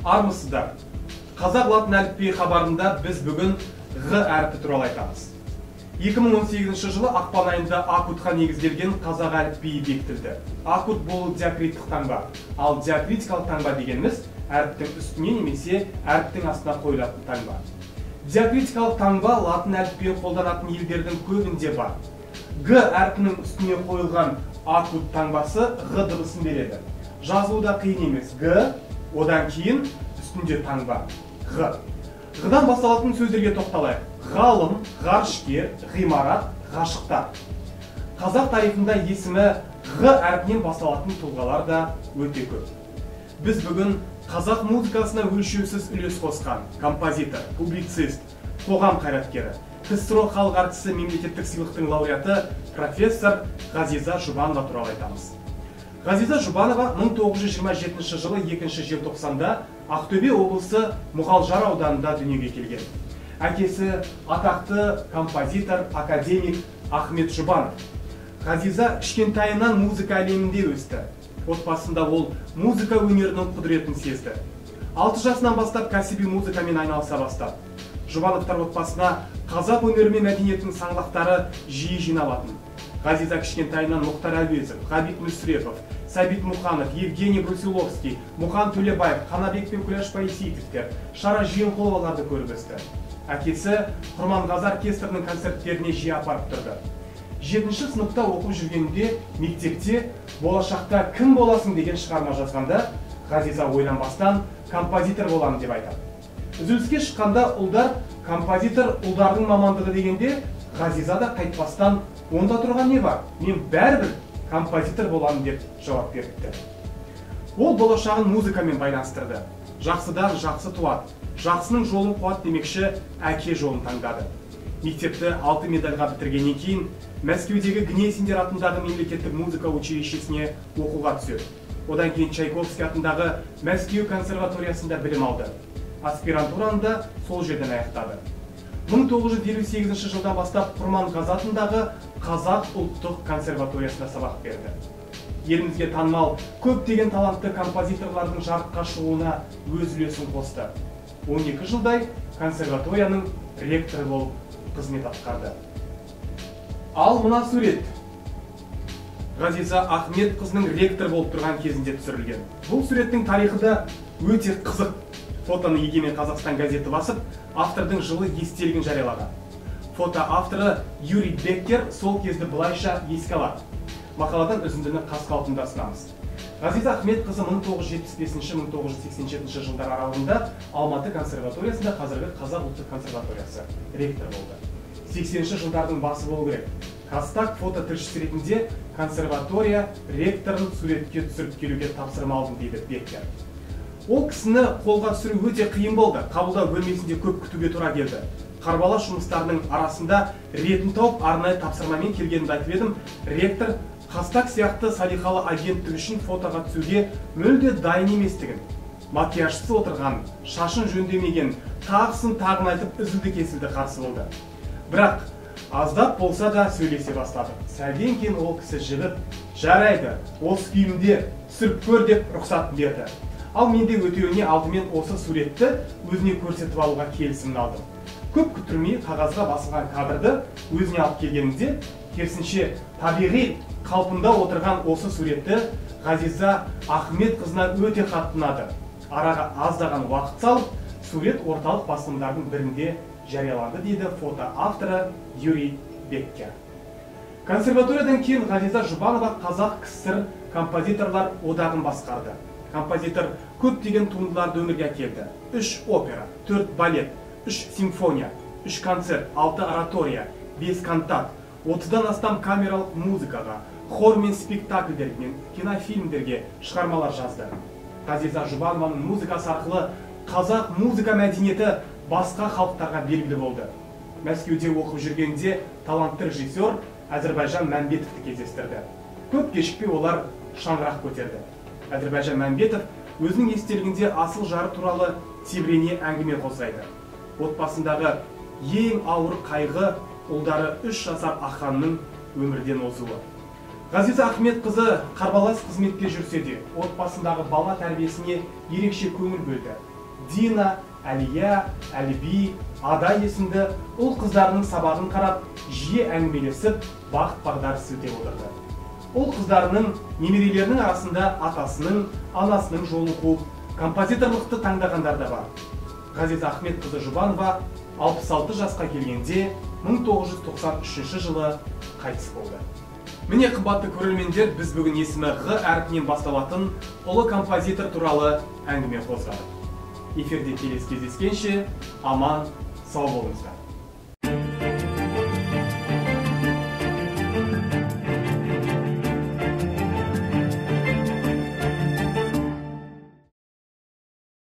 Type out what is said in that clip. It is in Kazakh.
Армысыздар. Қазақ латын әліпбиі хабарында біз бүгін Ғ әріпі туралы айтамыз. 2018 жылы ақпан айында акутқа негізделген қазақ әліпбиі бекітілді. Акут бұл диакриттік таңба, ал диакритикалық таңба дегеніміз әріптің үстіне немесе әріптің астына қойылатын таңба. Диакритикалық таңба латын әліпбиін қолданатын елдердің көбінде бар. Г әрпінің үстіне қойылған акут таңбасы Ғ дыбысын береді. Жазылуда қиын емес. Г, одан кейін үстінде таңба Ғ. Ғдан басталатын сөздерге тоқталайық. Ғалым, ғарышкер, ғимарат, ғашықтар. Қазақ тарихында есімі Ғ әрпінен басталатын тұлғалар да өте көп. Біз бүгін қазақ музыкасына өлшеусіз үлес қосқан композитор, публицист, қоғам қайраткері, КСРО халық артисі мемлекеттік сыйлықтың лауреаты профессор Ғазиза Жұбанова туралы айтамыз. Ғазиза Жұбанова 1927 жылы 2 желтоқсанда Ақтөбе облысы Мұғалжар ауданында дүниеге келген. Әкесі атақты композитор, академик Ахмет Жұбанов. Ғазиза кішкентайынан музыка әлемінде өсті. Отбасында ол музыка өнерінің құдіретін сезді. 6 жасынан бастап кәсіби музыкамен айналыса бастады. Жұбановтар отбасына қазақ өнері мен мәдениетінің саңлақтары жиі жиналатын. Ғазиза кішкентайынан Мұхтар Әуезов, Ғабит Мүсірепов, Сәбит Мұқанов, Евгений Брусиловский, Мұқан Төлебаев, Қанабек пен Күләш Байсейітовтер, Шара Жиенқұловаларды көріп өсті. Әкесі Құрманғазы оркестрінің концерттеріне жиі апарып тұрды. 7-ші сыныпта оқып жүргенде мектепте болашақта кім боласың деген шығарма жазғанда, Ғазиза ойланбастан композитор боламын деп айтады. Үзіліске шыққанда ұлдар композитор ұлдардың мамандығы дегенде, Ғазиза да қайтпастан онда тұрған не бар? Мен бәрібір композитор боламын деп жауап беріпті. Ол болашағын музыкамен байланыстырды. Жақсыдан жақсы туады, жақсының жолын қуат демекші әке жолын таңдады. Мектепті 6 медальға бітіргеннен кейін Мәскеудегі Гнесиндер атындағы мемлекеттік музыка училищесіне оқуға түседі. Одан кейін Чайковский атындағы Мәскеу консерваториясында білім алды. Аспирантураны да сол жерден аяқтады. 1958 жылдан бастап Құрманғазы атындағы Қазақ ұлттық консерваториясында сабақ берді. Елімізге танымал көптеген талантты композиторлардың жарыққа шығуына өз үлесін қосты. 12 жылдай консерваторияның ректоры болып қызмет атқарды. Ал мына сурет Ғазиза Ахмет қызының ректор болып тұрған кезінде түсірілген. Бұл суреттің тарихы да өте қызық. Фотоны Егемен Қазақстан газеті басып, автордың жылы естелігін жариялаған. Фото авторы Юрий Беккер сол кезді былайша еске алады. Мақаладан үзіндіні қас қалпында ұсынамыз. Ғазиза Ахмет қызы 1970-1987 жылдар аралығында Алматы консерваториясында, қазіргі Қазақ ұлттық консерваториясы ректор болды. 80-ші жылдардың басы болу керек. Қазтаг фото тілшісі ретінде консерватория ректорын суретке түсіріп келуге тапсырма алдым дейді Беккер. Ол кісіні қолға түсіру өте қиын болды. Қабылдау бөлмесінде көп күтуге тура келді. Қарбалас жұмыстарының арасында ретін тауып арнайы тапсырмамен келгенімді айтып едім. Ректор Қазтаг сияқты салиқалы агенттік үшін фотоға түсуге мүлде дайын еместігін, макияжсыз отырған, шашын жөндемеген, тағысын тағын айтып үзілді-кесілді қарсы болды. Бірақ аздап болса да сөйлесе бастады. Сәлден кейін ол кісі жігіт, жарайды, осы күйімде түсіріп көр деп рұқсат берді. Ал менде өтеуіне алдымен осы суретті өзіне көрсетіп алуға келісімін алдым. Көп күттірмей қағазға басылған кадрды өзіне алып келгенімде, керісінше табиғи қалпында отырған осы суретті Ғазиза Ахмет қызына өте қатты ұнады. Араға аздаған уақыт салып, сурет орталық басылымдардың бірінде жарияланды дейді фото авторы Юрий Беккер. Консерваториядан кейін Ғазиза Жұбанова Қазақ КСР композиторлар одағын басқарды. Композитор көптеген туындыларды өмірге әкелді. 3 опера, 4 балет, 3 симфония, 3 концерт, 6 оратория, 5 кантат, 30-дан астам камералық музыкаға, хор мен спектакльдер мен кинофильмдерге шығармалар жазды. Ғазиза Жұбанованың музыкасы арқылы қазақ музыка мәдениеті басқа халықтарға белгілі болды. Мәскеуде оқып жүргенде талантты режиссер Әзірбайжан Мәмбетовті кездестірді. Көп кешікпей олар шаңырақ көтерді. Әзірбайжан Мәмбетов өзінің естелігінде асыл жары туралы тебірене әңгіме қозғайды. Отбасындағы ең ауыр қайғы ұлдары 3 жасар Аханның өмірден озуы. Ғазиза Ахмет қызы қарбалас қызметте жүрсе де, отбасындағы бала тәрбиесіне ерекше көңіл бөлді. Дина, Әлия, Әлби, Ада есімді ұл қыздарының сабағын қарап, жиі әңгімелесіп, бағыт-бағдар сілтеп отырды. Ұл қыздарының немерелерінің арасында атасының, анасының жолын қуып, композиторлықты таңдағандар да бар. Ғазиза Ахметқызы Жұбанова 66 жасқа келгенде 1993 жылы қайтыс болды. Міне, қымбатты көрермендер, біз бүгін есімі Ғ әрпінен басталатын ұлы композитор туралы әңгіме қозғадық. Эфирде келесі кездескенше аман, сау болыңыздар.